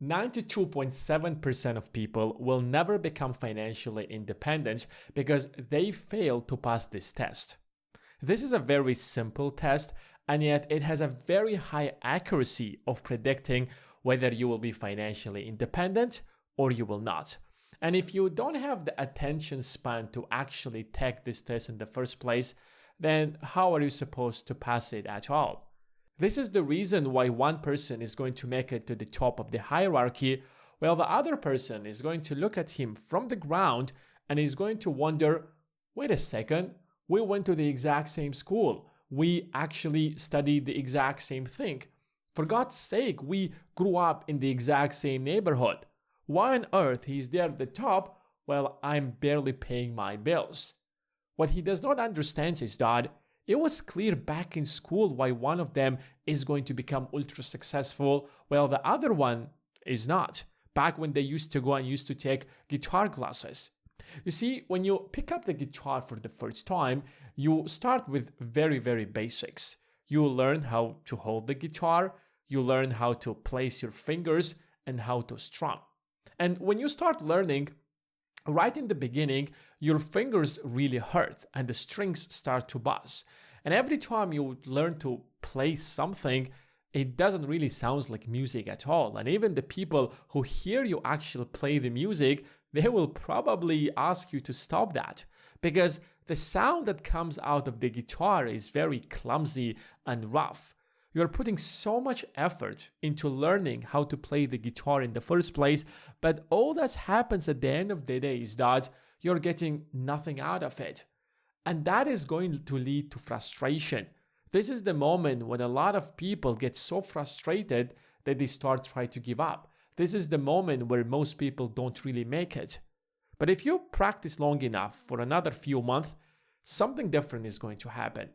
92.7% of people will never become financially independent because they fail to pass this test. This is a very simple test, and yet it has a very high accuracy of predicting whether you will be financially independent or you will not. And if you don't have the attention span to actually take this test in the first place, then how are you supposed to pass it at all? This is the reason why one person is going to make it to the top of the hierarchy, while the other person is going to look at him from the ground and is going to wonder, wait a second, we went to the exact same school. We actually studied the exact same thing. For God's sake, we grew up in the exact same neighborhood. Why on earth he's there at the top while I'm barely paying my bills? What he does not understand is that it was clear back in school why one of them is going to become ultra successful while the other one is not. Back when they used to go and used to take guitar classes. You see, when you pick up the guitar for the first time, you start with very, very basics. You learn how to hold the guitar, you learn how to place your fingers and how to strum. And when you start learning, right in the beginning, your fingers really hurt and the strings start to buzz. And every time you learn to play something, it doesn't really sound like music at all. And even the people who hear you actually play the music, they will probably ask you to stop that, because the sound that comes out of the guitar is very clumsy and rough. You're putting so much effort into learning how to play the guitar in the first place, but all that happens at the end of the day is that you're getting nothing out of it. And that is going to lead to frustration. This is the moment when a lot of people get so frustrated that they start trying to give up. This is the moment where most people don't really make it. But if you practice long enough for another few months, something different is going to happen.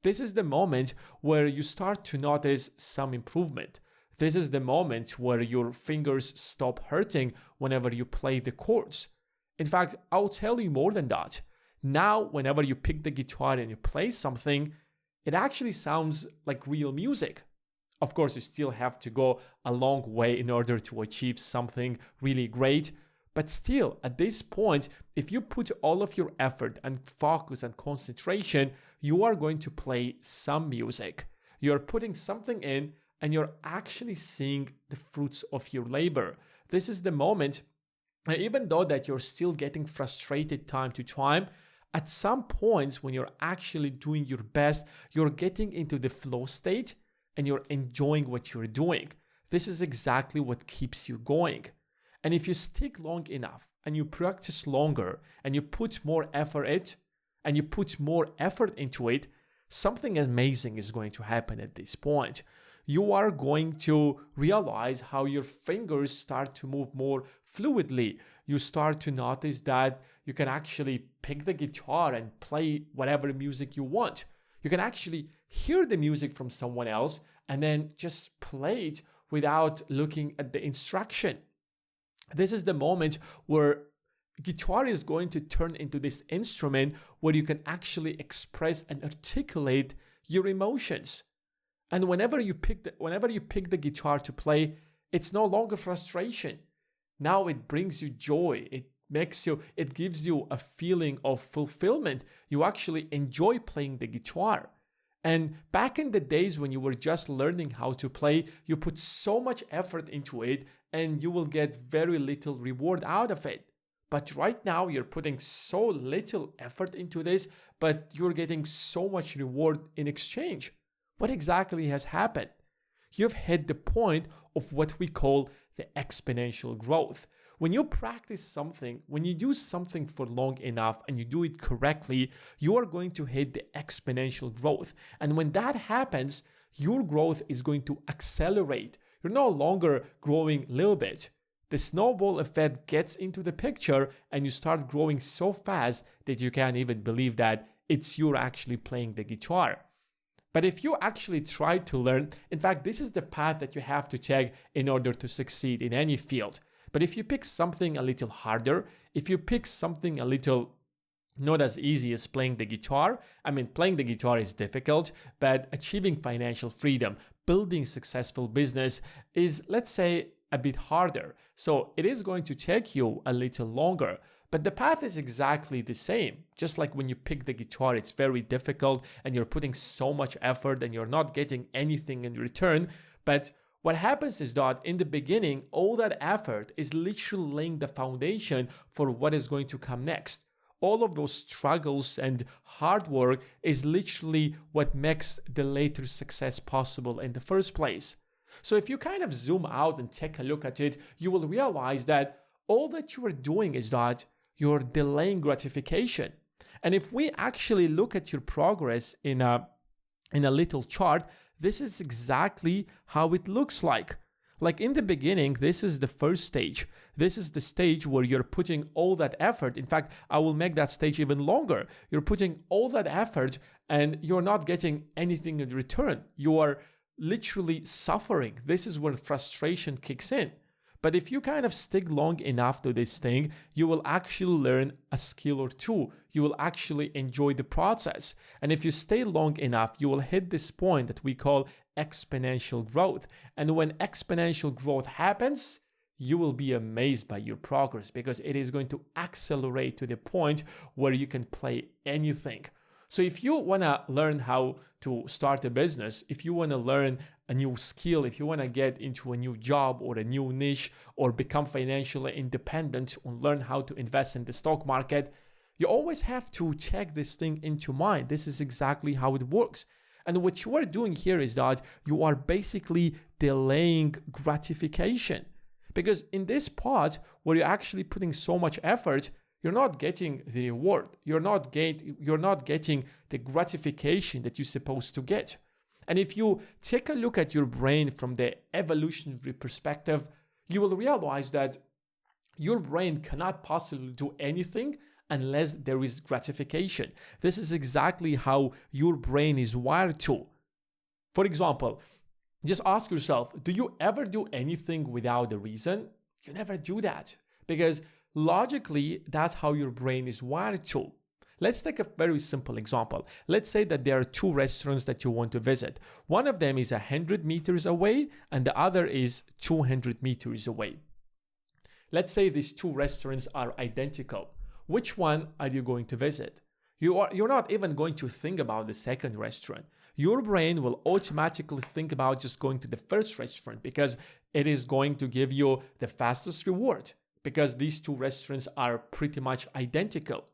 This is the moment where you start to notice some improvement. This is the moment where your fingers stop hurting whenever you play the chords. In fact, I'll tell you more than that. Now, whenever you pick the guitar and you play something, it actually sounds like real music. Of course, you still have to go a long way in order to achieve something really great. But still, at this point, if you put all of your effort and focus and concentration, you are going to play some music. You're putting something in and you're actually seeing the fruits of your labor. This is the moment, even though that you're still getting frustrated time to time, at some points when you're actually doing your best, you're getting into the flow state and you're enjoying what you're doing. This is exactly what keeps you going. And if you stick long enough and you practice longer and you put more effort into it, something amazing is going to happen at this point. You are going to realize how your fingers start to move more fluidly. You start to notice that you can actually pick the guitar and play whatever music you want. You can actually hear the music from someone else and then just play it without looking at the instruction. This is the moment where guitar is going to turn into this instrument where you can actually express and articulate your emotions. And whenever you pick the guitar to play, it's no longer frustration. Now it brings you joy. It gives you a feeling of fulfillment. You actually enjoy playing the guitar. And back in the days when you were just learning how to play, you put so much effort into it and you will get very little reward out of it. But right now you're putting so little effort into this, but you're getting so much reward in exchange. What exactly has happened? You've hit the point of what we call the exponential growth. When you practice something, when you do something for long enough and you do it correctly, you are going to hit the exponential growth. And when that happens, your growth is going to accelerate. You're no longer growing a little bit. The snowball effect gets into the picture and you start growing so fast that you can't even believe that it's you actually playing the guitar. But if you actually try to learn, in fact, this is the path that you have to take in order to succeed in any field. But if you pick something a little harder, if you pick something a little not as easy as playing the guitar, playing the guitar is difficult, but achieving financial freedom, building successful business is, let's say, a bit harder. So it is going to take you a little longer, but the path is exactly the same. Just like when you pick the guitar, it's very difficult and you're putting so much effort and you're not getting anything in return. But what happens is that in the beginning, all that effort is literally laying the foundation for what is going to come next. All of those struggles and hard work is literally what makes the later success possible in the first place. So if you kind of zoom out and take a look at it, you will realize that all that you are doing is that you're delaying gratification. And if we actually look at your progress in a little chart, this is exactly how it looks like. Like in the beginning, this is the first stage. This is the stage where you're putting all that effort. In fact, I will make that stage even longer. You're putting all that effort and you're not getting anything in return. You are literally suffering. This is when frustration kicks in. But if you kind of stick long enough to this thing, you will actually learn a skill or two. You will actually enjoy the process. And if you stay long enough, you will hit this point that we call exponential growth. And when exponential growth happens, you will be amazed by your progress because it is going to accelerate to the point where you can play anything. So if you want to learn how to start a business, if you want to learn a new skill, if you want to get into a new job or a new niche or become financially independent or learn how to invest in the stock market, you always have to take this thing into mind. This is exactly how it works. And what you are doing here is that you are basically delaying gratification. Because in this part where you're actually putting so much effort, you're not getting the reward. You're not getting the gratification that you're supposed to get. And if you take a look at your brain from the evolutionary perspective, you will realize that your brain cannot possibly do anything unless there is gratification. This is exactly how your brain is wired to. For example, just ask yourself, do you ever do anything without a reason? You never do that because logically, that's how your brain is wired to. Let's take a very simple example. Let's say that there are two restaurants that you want to visit. One of them is 100 meters away and the other is 200 meters away. Let's say these two restaurants are identical. Which one are you going to visit? You're not even going to think about the second restaurant. Your brain will automatically think about just going to the first restaurant because it is going to give you the fastest reward because these two restaurants are pretty much identical.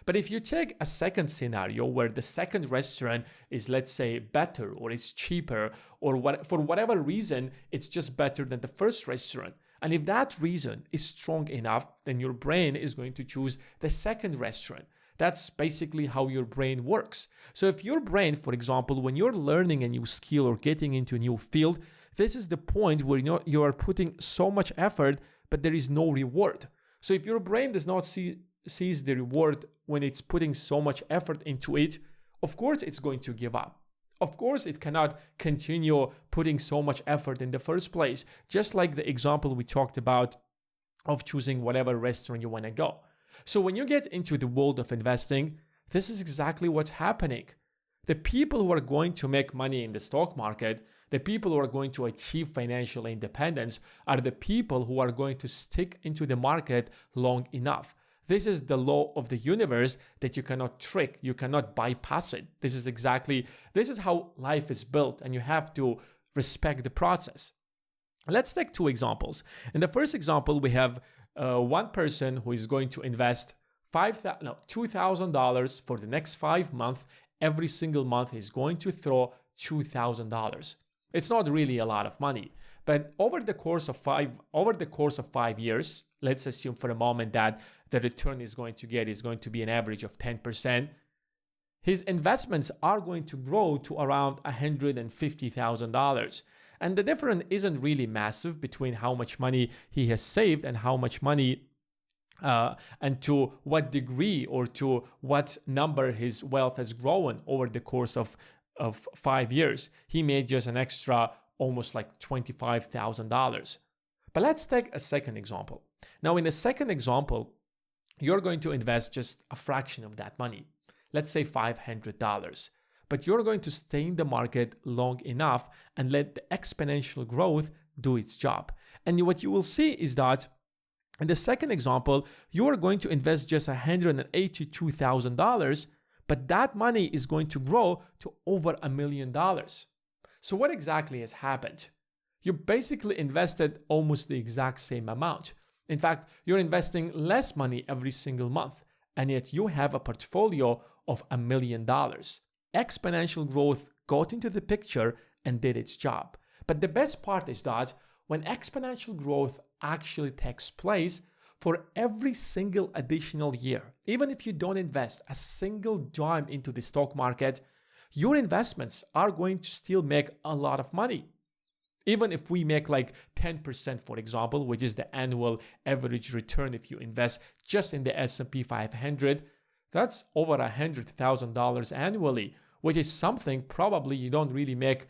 But if you take a second scenario where the second restaurant is, let's say, better or it's cheaper or for whatever reason, it's just better than the first restaurant. And if that reason is strong enough, then your brain is going to choose the second restaurant. That's basically how your brain works. So if your brain, for example, when you're learning a new skill or getting into a new field, this is the point where you are putting so much effort, but there is no reward. So if your brain does not sees the reward when it's putting so much effort into it, of course it's going to give up. Of course it cannot continue putting so much effort in the first place, just like the example we talked about of choosing whatever restaurant you want to go. So when you get into the world of investing, this is exactly what's happening. The people who are going to make money in the stock market, the people who are going to achieve financial independence are the people who are going to stick into the market long enough. This is the law of the universe that you cannot trick, you cannot bypass it. This is how life is built and you have to respect the process. Let's take two examples. In the first example, we have one person who is going to invest $2,000 for the next 5 months. Every single month he's going to throw $2,000. It's not really a lot of money, but over the course of 5 years, let's assume for a moment that the return is going to be an average of 10%. His investments are going to grow to around $150,000. And the difference isn't really massive between how much money he has saved and how much money and to what degree or to what number his wealth has grown over the course of 5 years. He made just an extra almost like $25,000. But let's take a second example. Now, in the second example, you're going to invest just a fraction of that money. Let's say $500. But you're going to stay in the market long enough and let the exponential growth do its job. And what you will see is that in the second example, you are going to invest just $182,000, but that money is going to grow to over $1 million. So what exactly has happened? You basically invested almost the exact same amount. In fact, you're investing less money every single month, and yet you have a portfolio of $1 million. Exponential growth got into the picture and did its job. But the best part is that when exponential growth actually takes place, for every single additional year, even if you don't invest a single dime into the stock market, your investments are going to still make a lot of money. Even if we make like 10%, for example, which is the annual average return if you invest just in the S&P 500, that's over $100,000 annually, which is something probably you don't really make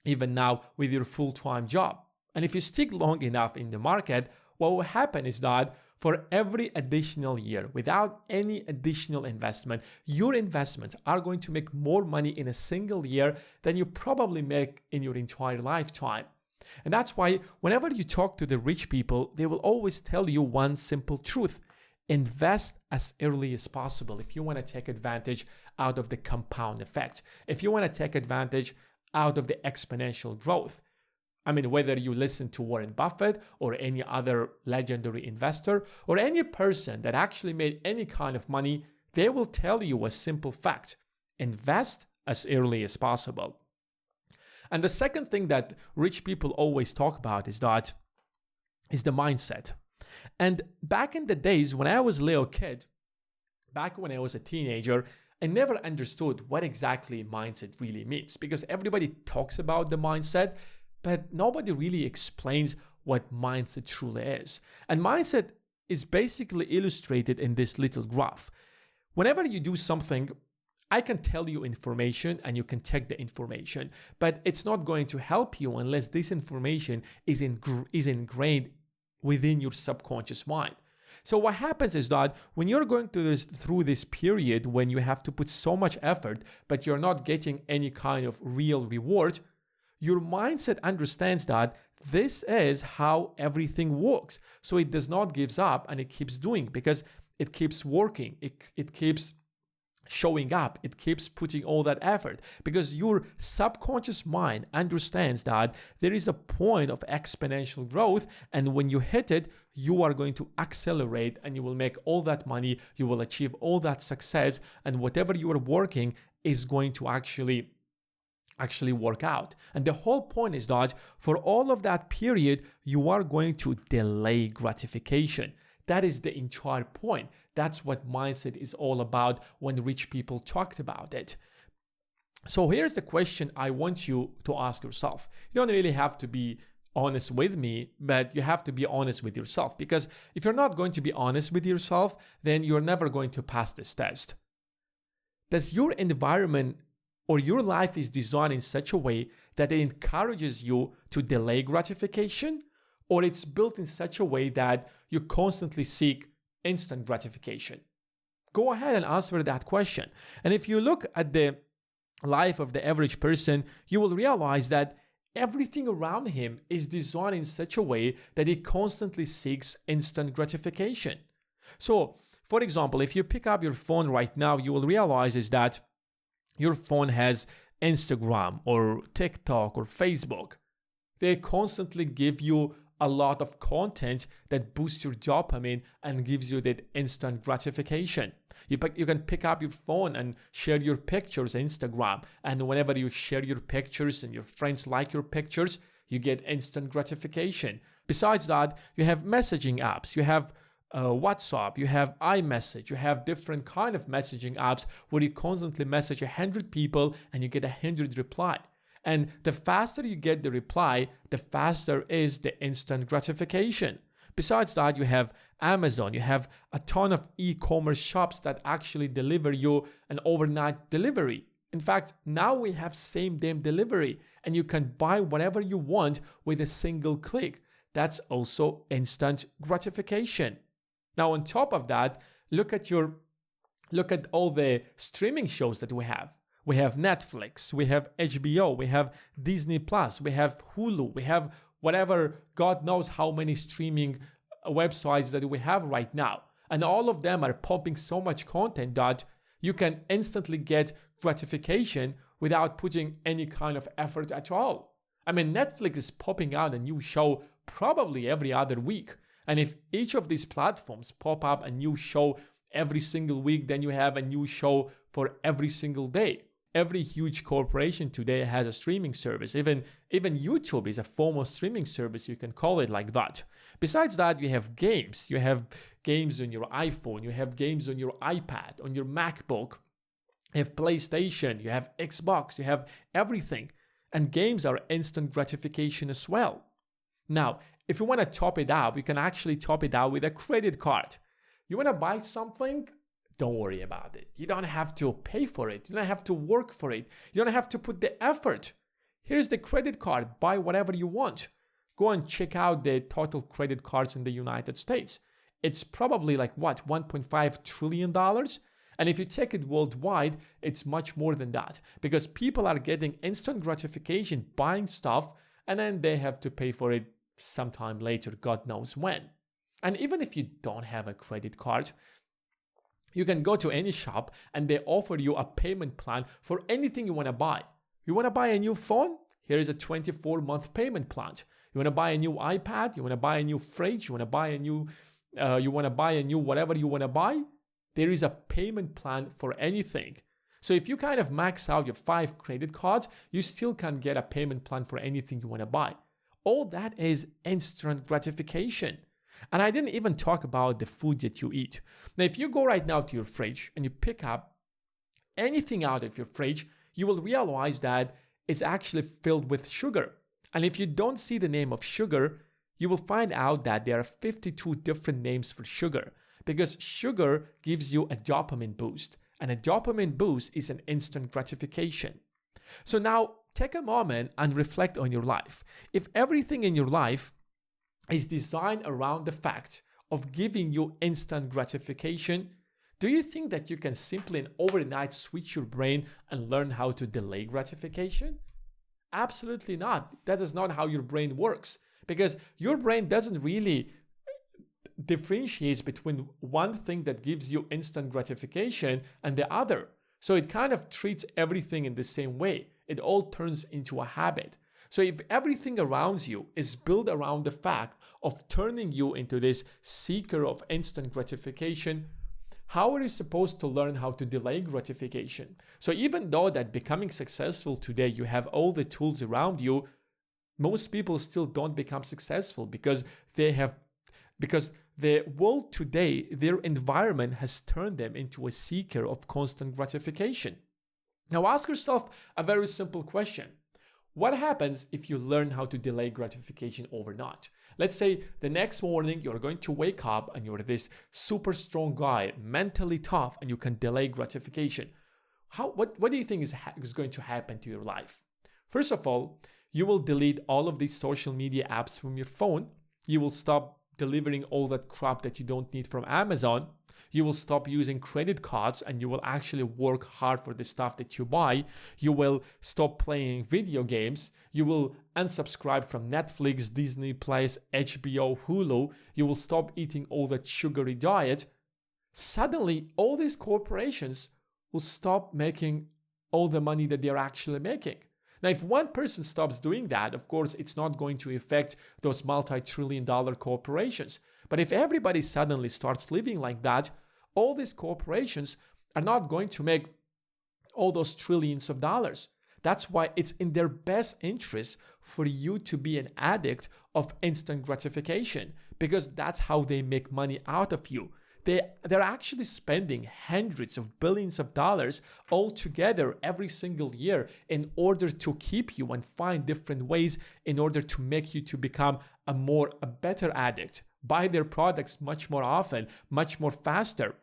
even now with your full-time job. And if you stick long enough in the market, what will happen is that for every additional year, without any additional investment, your investments are going to make more money in a single year than you probably make in your entire lifetime. And that's why whenever you talk to the rich people, they will always tell you one simple truth: invest as early as possible if you want to take advantage out of the compound effect, if you want to take advantage out of the exponential growth. I mean, whether you listen to Warren Buffett or any other legendary investor or any person that actually made any kind of money, they will tell you a simple fact: invest as early as possible. And the second thing that rich people always talk about is the mindset. And back in the days when I was a little kid, back when I was a teenager, I never understood what exactly mindset really means, because everybody talks about the mindset, but nobody really explains what mindset truly is. And mindset is basically illustrated in this little graph. Whenever you do something, I can tell you information and you can take the information, but it's not going to help you unless this information is ingrained within your subconscious mind. So what happens is that when you're going through this period when you have to put so much effort, but you're not getting any kind of real reward, your mindset understands that this is how everything works. So it does not give up and it keeps doing, because it keeps working. It keeps showing up. It keeps putting all that effort, because your subconscious mind understands that there is a point of exponential growth, and when you hit it, you are going to accelerate and you will make all that money. You will achieve all that success, and whatever you are working is going to actually work out. And the whole point is that for all of that period, you are going to delay gratification. That is the entire point. That's what mindset is all about when rich people talked about it. So here's the question I want you to ask yourself. You don't really have to be honest with me, but you have to be honest with yourself, because if you're not going to be honest with yourself, then you're never going to pass this test. Does your environment or your life is designed in such a way that it encourages you to delay gratification, or it's built in such a way that you constantly seek instant gratification? Go ahead and answer that question. And if you look at the life of the average person, you will realize that everything around him is designed in such a way that he constantly seeks instant gratification. So, for example, if you pick up your phone right now, you will realize is that your phone has Instagram or TikTok or Facebook. They constantly give you a lot of content that boosts your dopamine and gives you that instant gratification. You can pick up your phone and share your pictures on Instagram, and whenever you share your pictures and your friends like your pictures, you get instant gratification. Besides that, you have messaging apps, you have WhatsApp, you have iMessage, you have different kind of messaging apps where you constantly message 100 people and you get 100 reply. And the faster you get the reply, the faster is the instant gratification. Besides that, you have Amazon, you have a ton of e-commerce shops that actually deliver you an overnight delivery. In fact, now we have same-day delivery, and you can buy whatever you want with a single click. That's also instant gratification. Now, on top of that, look at all the streaming shows that we have. We have Netflix, we have HBO, we have Disney Plus, we have Hulu, we have whatever, God knows how many streaming websites that we have right now. And all of them are pumping so much content that you can instantly get gratification without putting any kind of effort at all. I mean, Netflix is popping out a new show probably every other week. And if each of these platforms pop up a new show every single week, then you have a new show for every single day. Every huge corporation today has a streaming service. Even YouTube is a form of streaming service. You can call it like that. Besides that, you have games. You have games on your iPhone. You have games on your iPad, on your MacBook. You have PlayStation. You have Xbox. You have everything. And games are instant gratification as well. Now, if you want to top it up, you can actually top it out with a credit card. You want to buy something? Don't worry about it. You don't have to pay for it. You don't have to work for it. You don't have to put the effort. Here's the credit card. Buy whatever you want. Go and check out the total credit cards in the United States. It's probably like what, $1.5 trillion? And if you take it worldwide, it's much more than that, because people are getting instant gratification buying stuff, and then they have to pay for it sometime later, God knows when. And even if you don't have a credit card, you can go to any shop and they offer you a payment plan for anything you want to buy. You want to buy a new phone? Here is a 24-month payment plan. You want to buy a new iPad? You want to buy a new fridge? You want to buy a new whatever you want to buy? There is a payment plan for anything. So if you kind of max out your 5 credit cards, you still can get a payment plan for anything you want to buy. All that is instant gratification. And I didn't even talk about the food that you eat. Now, if you go right now to your fridge and you pick up anything out of your fridge, you will realize that it's actually filled with sugar. And if you don't see the name of sugar, you will find out that there are 52 different names for sugar, because sugar gives you a dopamine boost. And a dopamine boost is an instant gratification. So now take a moment and reflect on your life. If everything in your life is designed around the fact of giving you instant gratification, do you think that you can simply and overnight switch your brain and learn how to delay gratification? Absolutely not. That is not how your brain works, because your brain doesn't really differentiate between one thing that gives you instant gratification and the other. So it kind of treats everything in the same way. It all turns into a habit. So if everything around you is built around the fact of turning you into this seeker of instant gratification, how are you supposed to learn how to delay gratification? So even though that becoming successful today, you have all the tools around you, most people still don't become successful because the world today, their environment has turned them into a seeker of constant gratification. Now ask yourself a very simple question. What happens if you learn how to delay gratification overnight? Let's say the next morning you're going to wake up and you're this super strong guy, mentally tough, and you can delay gratification. What do you think is going to happen to your life? First of all, you will delete all of these social media apps from your phone. You will stop delivering all that crap that you don't need from Amazon. You will stop using credit cards and you will actually work hard for the stuff that you buy. You will stop playing video games. You will unsubscribe from Netflix, Disney+, HBO, Hulu. You will stop eating all that sugary diet. Suddenly, all these corporations will stop making all the money that they're actually making. Now, if one person stops doing that, of course, it's not going to affect those multi-trillion-dollar corporations. But if everybody suddenly starts living like that, all these corporations are not going to make all those trillions of dollars. That's why it's in their best interest for you to be an addict of instant gratification, because that's how they make money out of you. They're actually spending hundreds of billions of dollars all together every single year in order to keep you and find different ways in order to make you to become a better addict. Buy their products much more often, much more faster.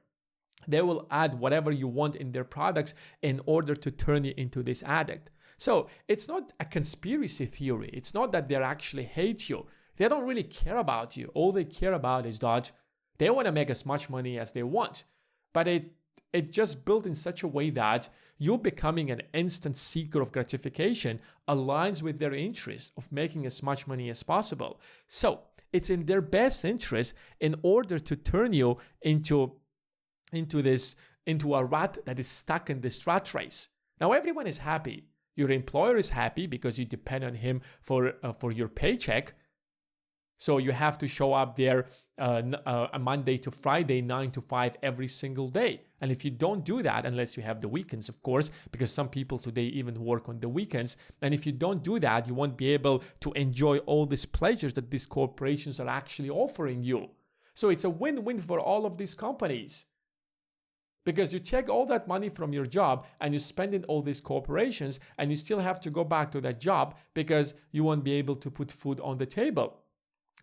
They will add whatever you want in their products in order to turn you into this addict. So it's not a conspiracy theory. It's not that they actually hate you. They don't really care about you. All they care about is that they want to make as much money as they want. But it's just built in such a way that you becoming an instant seeker of gratification aligns with their interest of making as much money as possible. So it's in their best interest in order to turn you into a rat that is stuck in this rat race. Now everyone is happy. Your employer is happy because you depend on him for your paycheck. So you have to show up there Monday to Friday, 9 to 5 every single day. And if you don't do that, unless you have the weekends, of course, because some people today even work on the weekends. And if you don't do that, you won't be able to enjoy all these pleasures that these corporations are actually offering you. So it's a win-win for all of these companies. Because you take all that money from your job and you spend it in all these corporations, and you still have to go back to that job because you won't be able to put food on the table.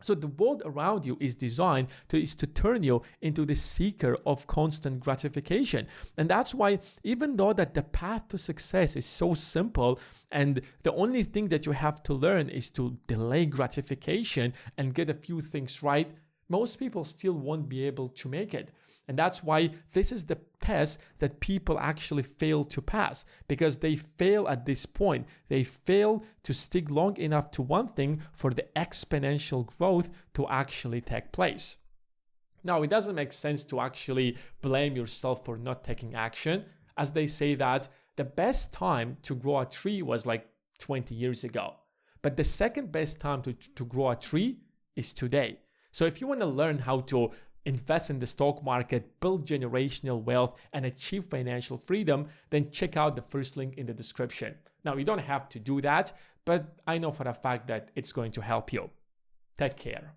So the world around you is designed to turn you into the seeker of constant gratification. And that's why, even though that the path to success is so simple and the only thing that you have to learn is to delay gratification and get a few things right, most people still won't be able to make it. And that's why this is the test that people actually fail to pass, because they fail at this point. They fail to stick long enough to one thing for the exponential growth to actually take place. Now, it doesn't make sense to actually blame yourself for not taking action, as they say that the best time to grow a tree was like 20 years ago. But the second best time to grow a tree is today. So if you want to learn how to invest in the stock market, build generational wealth, and achieve financial freedom, then check out the first link in the description. Now, you don't have to do that, but I know for a fact that it's going to help you. Take care.